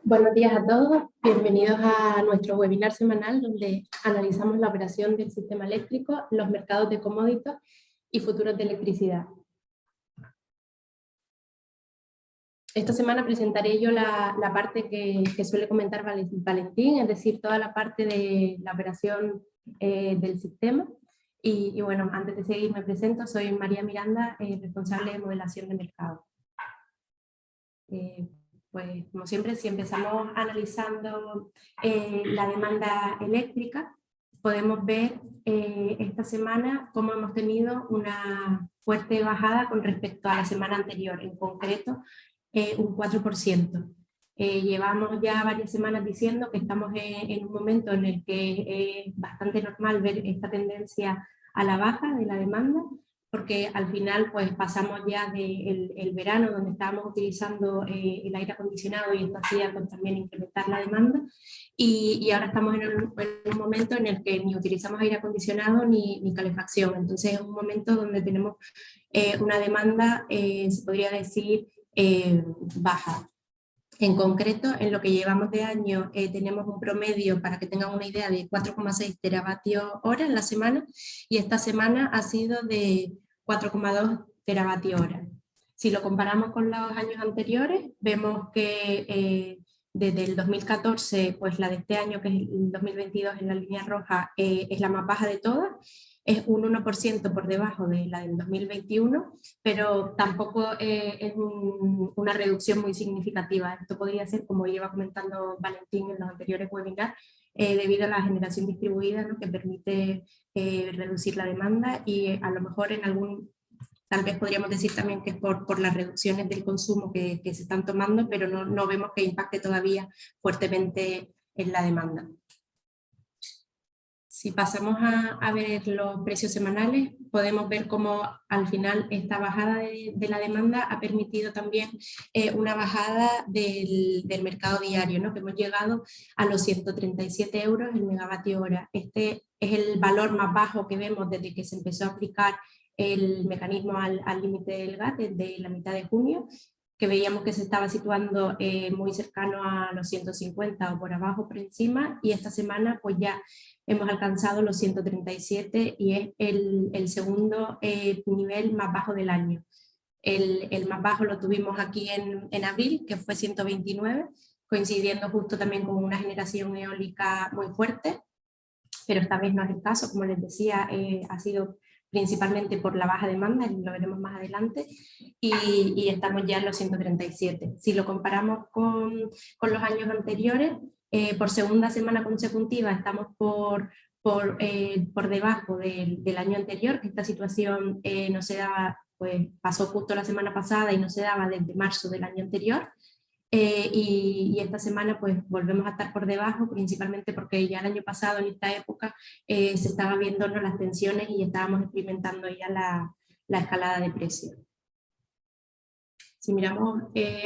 Buenos días a todos, bienvenidos a nuestro webinar semanal donde analizamos la operación del sistema eléctrico, los mercados de commodities y futuros de electricidad. Esta semana presentaré yo la parte que suele comentar Valentín, es decir, toda la parte de la operación del sistema. Y bueno, antes de seguir me presento, soy María Miranda, responsable de modelación de mercado. Pues como siempre, si empezamos analizando la demanda eléctrica, podemos ver esta semana cómo hemos tenido una fuerte bajada con respecto a la semana anterior, en concreto un 4%. Llevamos ya varias semanas diciendo que estamos en un momento en el que es bastante normal ver esta tendencia a la baja de la demanda, porque al final pues pasamos ya del el verano donde estábamos utilizando el aire acondicionado y esto hacía pues, también incrementar la demanda, y ahora estamos en un momento en el que ni utilizamos aire acondicionado ni calefacción, entonces es un momento donde tenemos una demanda, se podría decir, baja. En concreto, en lo que llevamos de año, tenemos un promedio, para que tengan una idea, de 4,6 teravatios hora en la semana, y esta semana ha sido de 4,2 teravatios hora. Si lo comparamos con los años anteriores, vemos que desde el 2014, pues la de este año, que es el 2022 en la línea roja, es la más baja de todas, es un 1% por debajo de la del 2021, pero tampoco es una reducción muy significativa. Esto podría ser, como lleva comentando Valentín en los anteriores webinars, debido a la generación distribuida, ¿no?, que permite reducir la demanda, y a lo mejor en algún, tal vez podríamos decir también que es por las reducciones del consumo que se están tomando, pero no vemos que impacte todavía fuertemente en la demanda. Si pasamos a ver los precios semanales, podemos ver cómo al final esta bajada de la demanda ha permitido también una bajada del mercado diario, ¿no?, que hemos llegado a los 137 euros el megavatio hora. Este es el valor más bajo que vemos desde que se empezó a aplicar el mecanismo al límite del gas, desde la mitad de junio, que veíamos que se estaba situando muy cercano a los 150 o por abajo, por encima, y esta semana pues ya hemos alcanzado los 137 y es el segundo nivel más bajo del año. El más bajo lo tuvimos aquí en abril, que fue 129, coincidiendo justo también con una generación eólica muy fuerte, pero esta vez no es el caso, como les decía, ha sido principalmente por la baja demanda, y lo veremos más adelante, y estamos ya en los 137. Si lo comparamos con los años anteriores, por segunda semana consecutiva estamos por debajo del año anterior, que esta situación no se daba, pues pasó justo la semana pasada y no se daba desde marzo del año anterior. Y esta semana pues volvemos a estar por debajo, principalmente porque ya el año pasado en esta época se estaban viendo, ¿no?, las tensiones y estábamos experimentando ya la escalada de precios. Si miramos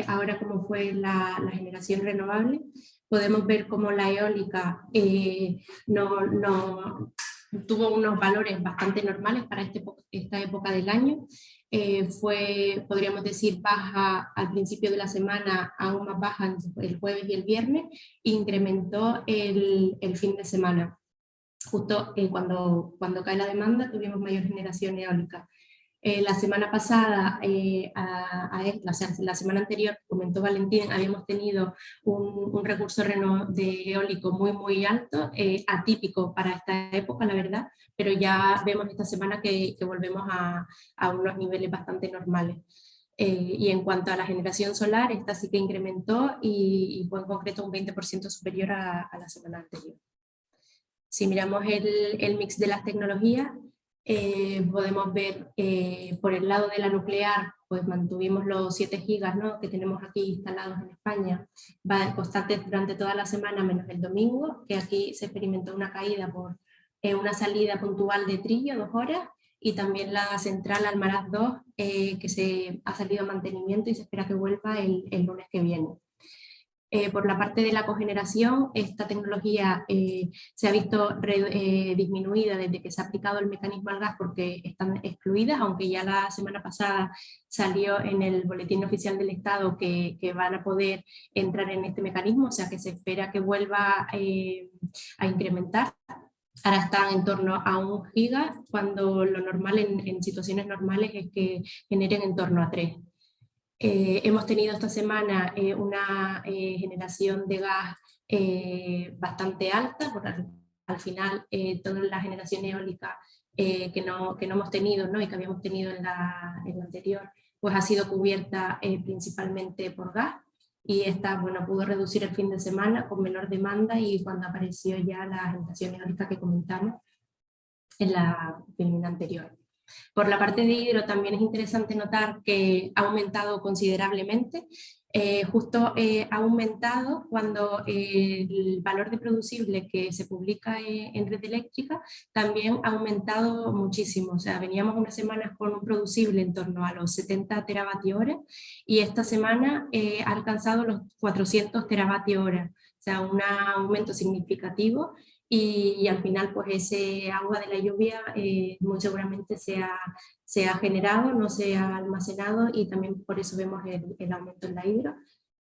ahora cómo fue la generación renovable, podemos ver cómo la eólica no tuvo unos valores bastante normales para esta época del año. Fue, podríamos decir, baja al principio de la semana, aún más baja el jueves y el viernes, e incrementó el fin de semana. Justo cuando cae la demanda tuvimos mayor generación eólica. La semana pasada, o sea, la semana anterior, comentó Valentín, habíamos tenido un recurso de eólico muy alto, atípico para esta época, la verdad, pero ya vemos esta semana que volvemos a unos niveles bastante normales. Y en cuanto a la generación solar, esta sí que incrementó y fue en concreto un 20% superior a la semana anterior. Si miramos el mix de las tecnologías, podemos ver por el lado de la nuclear, pues mantuvimos los 7 gigas, ¿no?, que tenemos aquí instalados en España, constantes durante toda la semana, menos el domingo, que aquí se experimentó una caída por una salida puntual de Trillo, 2 horas, y también la central Almaraz 2, que se ha salido a mantenimiento y se espera que vuelva el lunes que viene. Por la parte de la cogeneración, esta tecnología se ha visto disminuida desde que se ha aplicado el mecanismo al gas porque están excluidas, aunque ya la semana pasada salió en el Boletín Oficial del Estado que van a poder entrar en este mecanismo, o sea que se espera que vuelva a incrementar. Ahora están en torno a 1 giga, cuando lo normal en situaciones normales es que generen en torno a 3. Hemos tenido esta semana una generación de gas bastante alta, porque al final toda la generación eólica que no hemos tenido, ¿no? Y que habíamos tenido en la anterior, pues ha sido cubierta principalmente por gas, y esta, bueno, pudo reducir el fin de semana con menor demanda, y cuando apareció ya la generación eólica que comentamos en la filmina anterior. Por la parte de hidro también es interesante notar que ha aumentado considerablemente. Justo ha aumentado cuando el valor de producible que se publica en red eléctrica también ha aumentado muchísimo. O sea, veníamos unas semanas con un producible en torno a los 70 teravatios hora, y esta semana ha alcanzado los 400 teravatios hora. O sea, un aumento significativo. Y al final, pues ese agua de la lluvia muy seguramente se ha generado, no se ha almacenado, y también por eso vemos el aumento en la hidro.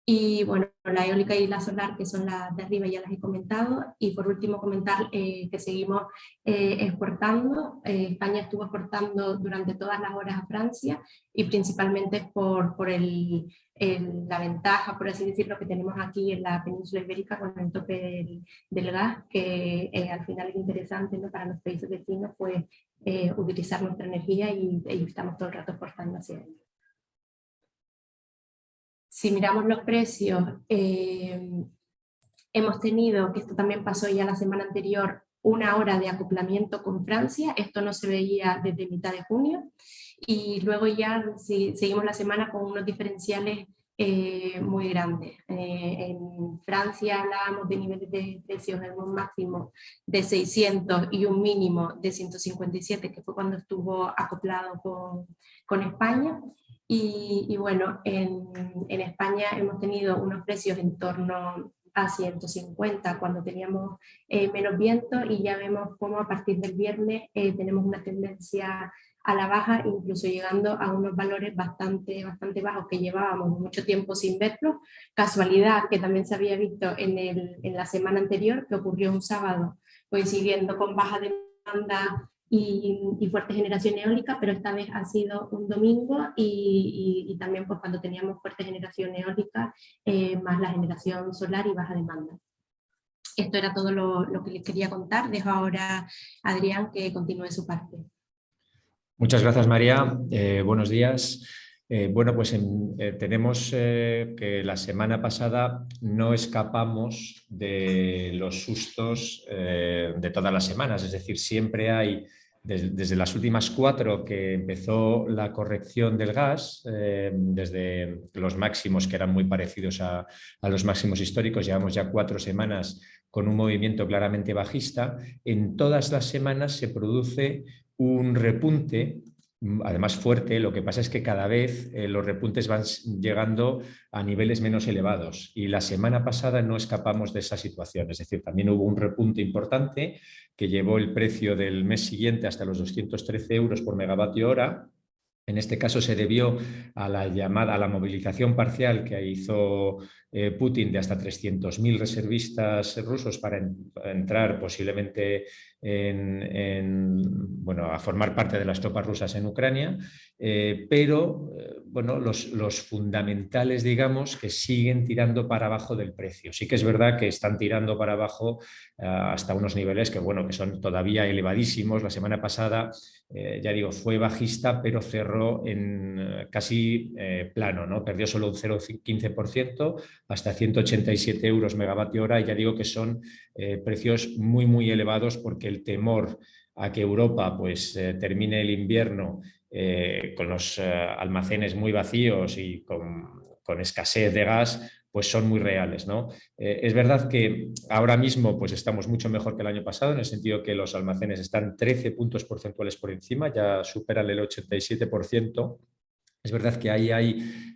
Y bueno, la eólica y la solar, que son las de arriba, ya las he comentado. Y por último comentar que seguimos exportando. España estuvo exportando durante todas las horas a Francia, y principalmente por la ventaja, por así decirlo, que tenemos aquí en la península ibérica con el tope del gas, que al final es interesante, ¿no?, para los países vecinos, pues utilizar nuestra energía, y estamos todo el rato exportando hacia ellos. Si miramos los precios, hemos tenido, que esto también pasó ya la semana anterior, 1 hora de acoplamiento con Francia. Esto no se veía desde mitad de junio, y luego ya seguimos la semana con unos diferenciales muy grandes. En Francia hablábamos de niveles de precios en un máximo de 600 y un mínimo de 157, que fue cuando estuvo acoplado con España. Y bueno, en España hemos tenido unos precios en torno a 150 cuando teníamos menos viento, y ya vemos cómo a partir del viernes tenemos una tendencia a la baja, incluso llegando a unos valores bastante bajos que llevábamos mucho tiempo sin verlos. Casualidad que también se había visto en la semana anterior, que ocurrió un sábado coincidiendo con baja demanda y fuerte generación eólica, pero esta vez ha sido un domingo, y también pues cuando teníamos fuerte generación eólica más la generación solar y baja demanda. Esto era todo lo que les quería contar. Dejo ahora a Adrián que continúe su parte. Muchas gracias, María. Buenos días. Bueno, pues tenemos que la semana pasada no escapamos de los sustos de todas las semanas, es decir, siempre hay, desde las últimas 4 que empezó la corrección del gas, desde los máximos que eran muy parecidos a los máximos históricos, llevamos ya 4 semanas con un movimiento claramente bajista. En todas las semanas se produce un repunte, además fuerte. Lo que pasa es que cada vez los repuntes van llegando a niveles menos elevados, y la semana pasada no escapamos de esa situación. Es decir, también hubo un repunte importante que llevó el precio del mes siguiente hasta los 213 euros por megavatio hora. En este caso se debió a la movilización parcial que hizo Putin de hasta 300.000 reservistas rusos para entrar posiblemente a formar parte de las tropas rusas en Ucrania, pero bueno, los fundamentales, digamos, que siguen tirando para abajo del precio. Sí que es verdad que están tirando para abajo hasta unos niveles que, bueno, que son todavía elevadísimos. La semana pasada, ya digo, fue bajista, pero cerró en casi plano, ¿no? Perdió solo un 0,15% hasta 187 euros megavatio hora, y ya digo que son precios muy, muy elevados, porque el temor a que Europa pues, termine el invierno con los almacenes muy vacíos y con escasez de gas, pues son muy reales, ¿no? Es verdad que ahora mismo pues estamos mucho mejor que el año pasado, en el sentido que los almacenes están 13 puntos porcentuales por encima, ya superan el 87%. Es verdad que ahí hay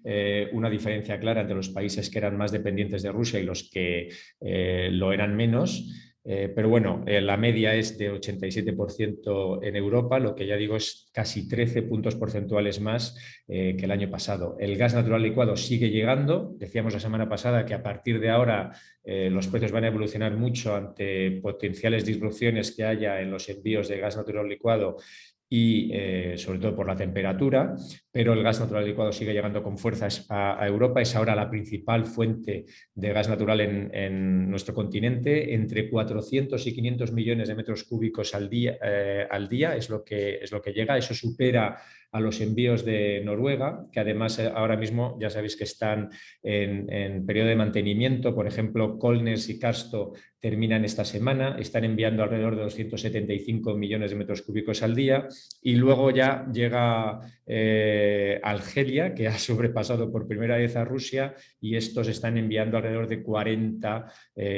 una diferencia clara entre los países que eran más dependientes de Rusia y los que lo eran menos. Pero bueno, la media es de 87% en Europa, lo que ya digo es casi 13 puntos porcentuales más que el año pasado. El gas natural licuado sigue llegando. Decíamos la semana pasada que a partir de ahora los precios van a evolucionar mucho ante potenciales disrupciones que haya en los envíos de gas natural licuado y sobre todo por la temperatura, pero el gas natural licuado sigue llegando con fuerzas a Europa. Es ahora la principal fuente de gas natural en nuestro continente. Entre 400 y 500 millones de metros cúbicos al día es lo que llega. Eso supera a los envíos de Noruega, que además ahora mismo ya sabéis que están en periodo de mantenimiento. Por ejemplo, Kolnes y Karsto terminan esta semana, están enviando alrededor de 275 millones de metros cúbicos al día, y luego ya llega Argelia, que ha sobrepasado por primera vez a Rusia, y estos están enviando alrededor de 40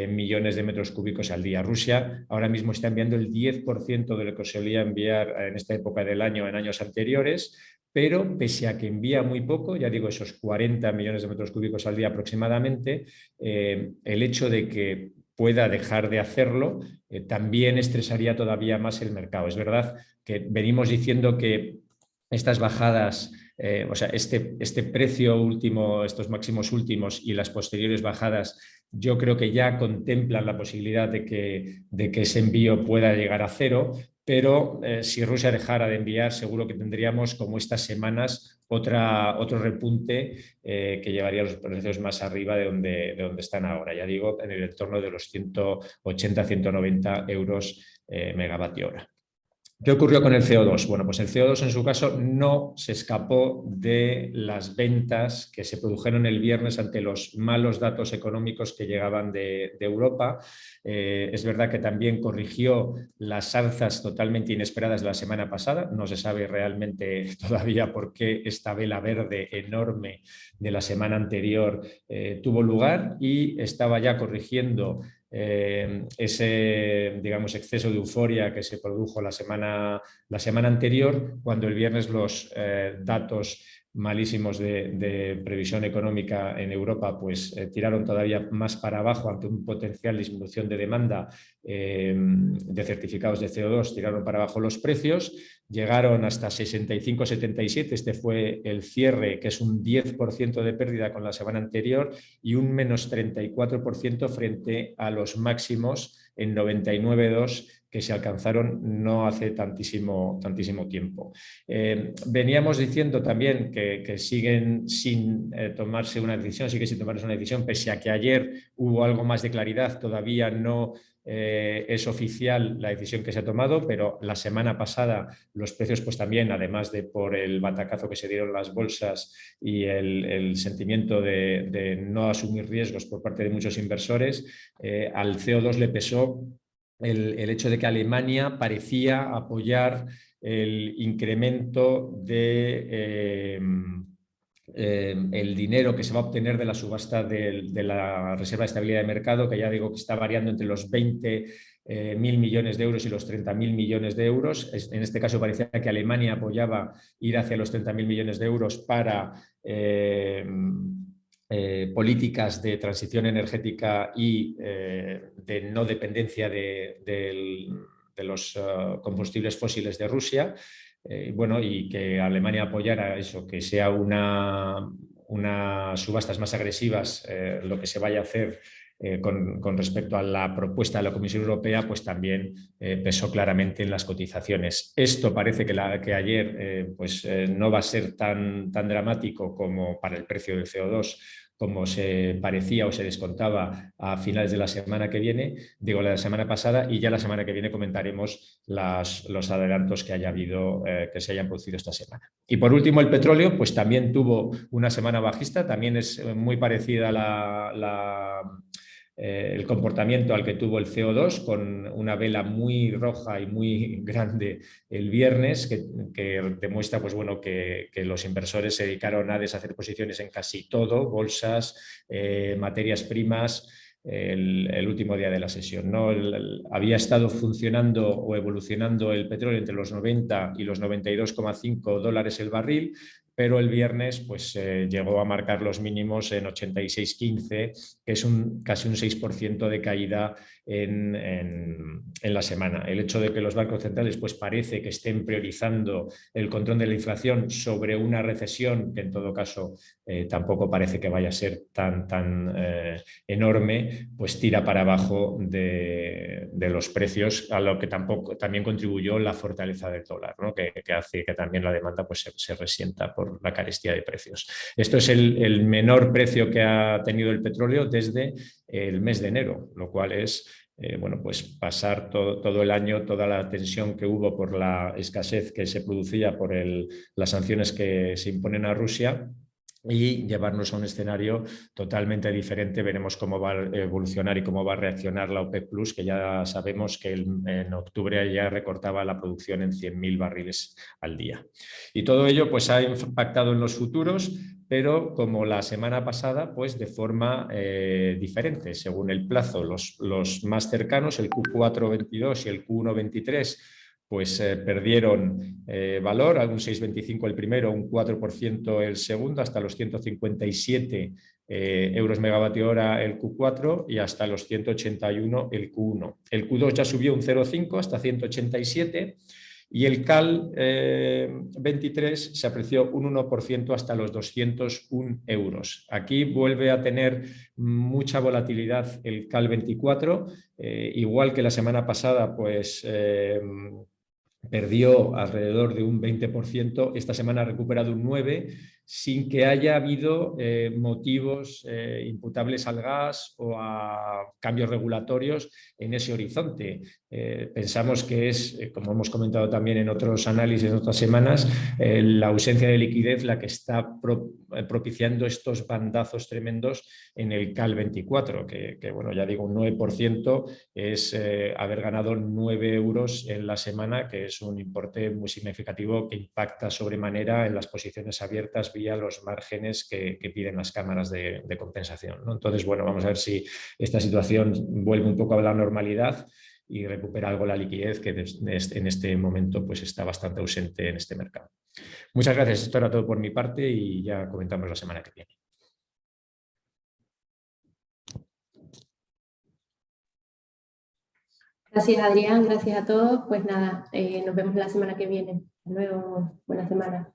millones de metros cúbicos al día. Rusia ahora mismo está enviando el 10% de lo que solía enviar en esta época del año en años anteriores, pero pese a que envía muy poco, ya digo, esos 40 millones de metros cúbicos al día aproximadamente, el hecho de que pueda dejar de hacerlo también estresaría todavía más el mercado. Es verdad que venimos diciendo que estas bajadas, o sea, este precio último, estos máximos últimos y las posteriores bajadas, yo creo que ya contemplan la posibilidad de que ese envío pueda llegar a cero, pero si Rusia dejara de enviar, seguro que tendríamos, como estas semanas, otro repunte que llevaría los precios más arriba de donde están ahora. Ya digo, en el entorno de los 180-190 euros megavatio hora. ¿Qué ocurrió con el CO2? Bueno, pues el CO2 en su caso no se escapó de las ventas que se produjeron el viernes ante los malos datos económicos que llegaban de Europa. Es verdad que también corrigió las alzas totalmente inesperadas de la semana pasada. No se sabe realmente todavía por qué esta vela verde enorme de la semana anterior tuvo lugar, y estaba ya corrigiendo ese, digamos, exceso de euforia que se produjo la semana anterior, cuando el viernes los datos malísimos de previsión económica en Europa pues tiraron todavía más para abajo ante un potencial disminución de demanda de certificados de CO2, tiraron para abajo los precios, llegaron hasta 65-77, este fue el cierre, que es un 10% de pérdida con la semana anterior y un menos 34% frente a los máximos en 99,2 que se alcanzaron no hace tantísimo tiempo. Veníamos diciendo también que siguen sin tomarse una decisión, sigue sin tomarse una decisión, pese a que ayer hubo algo más de claridad, todavía no es oficial la decisión que se ha tomado, pero la semana pasada los precios pues también, además de por el batacazo que se dieron las bolsas y el sentimiento de no asumir riesgos por parte de muchos inversores, al CO2 le pesó el hecho de que Alemania parecía apoyar el incremento de el dinero que se va a obtener de la subasta de la Reserva de Estabilidad de Mercado, que ya digo que está variando entre los 20.000 millones de euros y los 30.000 millones de euros. En este caso parecía que Alemania apoyaba ir hacia los 30.000 millones de euros para políticas de transición energética y de no dependencia de los combustibles fósiles de Rusia. Bueno, y que Alemania apoyara eso, que sea unas subastas más agresivas, lo que se vaya a hacer con respecto a la propuesta de la Comisión Europea, pues también pesó claramente en las cotizaciones. Esto parece que ayer no va a ser tan dramático como para el precio del CO2, como se parecía o se descontaba a finales de la semana que viene, digo la semana pasada, y ya la semana que viene comentaremos los adelantos que haya habido, que se hayan producido esta semana. Y por último, el petróleo, pues también tuvo una semana bajista, también es muy parecida el comportamiento al que tuvo el CO2, con una vela muy roja y muy grande el viernes, que demuestra pues, bueno, que los inversores se dedicaron a deshacer posiciones en casi todo, bolsas, materias primas, el último día de la sesión, ¿no? Había estado funcionando o evolucionando el petróleo entre los 90 y los 92,5 dólares el barril, pero el viernes pues, llegó a marcar los mínimos en 86,15, que es casi un 6% de caída en la semana. El hecho de que los bancos centrales pues, parece que estén priorizando el control de la inflación sobre una recesión, que en todo caso tampoco parece que vaya a ser tan enorme, pues tira para abajo de los precios, a lo que también contribuyó la fortaleza del dólar, ¿no? que hace que también la demanda pues, se resienta por la carestía de precios. Esto es el menor precio que ha tenido el petróleo desde el mes de enero, lo cual es bueno, pues pasar todo el año, toda la tensión que hubo por la escasez que se producía por las sanciones que se imponen a Rusia, y llevarnos a un escenario totalmente diferente. Veremos cómo va a evolucionar y cómo va a reaccionar la OPEC+, que ya sabemos que en octubre ya recortaba la producción en 100.000 barriles al día. Y todo ello pues, ha impactado en los futuros, pero como la semana pasada, pues de forma diferente, según el plazo. Los más cercanos, el Q4-22 y el Q1-23, pues perdieron valor, a un 6,25 el primero, un 4% el segundo, hasta los 157 euros megavatio hora el Q4 y hasta los 181 el Q1. El Q2 ya subió un 0,5 hasta 187 y el CAL 23 se apreció un 1% hasta los 201 euros. Aquí vuelve a tener mucha volatilidad el CAL 24, igual que la semana pasada, pues perdió alrededor de un 20%, esta semana ha recuperado un 9%, sin que haya habido motivos imputables al gas o a cambios regulatorios en ese horizonte. Pensamos que es, como hemos comentado también en otros análisis en otras semanas, la ausencia de liquidez la que está propiciando estos bandazos tremendos en el CAL 24, que bueno, ya digo, un 9% es haber ganado 9 euros en la semana, que es un importe muy significativo que impacta sobremanera en las posiciones abiertas vía los márgenes que piden las cámaras de compensación, ¿no? Entonces, bueno, vamos a ver si esta situación vuelve un poco a la normalidad y recupera algo la liquidez que en este momento pues, está bastante ausente en este mercado. Muchas gracias, esto era todo por mi parte y ya comentamos la semana que viene. Gracias, Adrián, gracias a todos. Pues nada, nos vemos la semana que viene. Hasta luego, buena semana.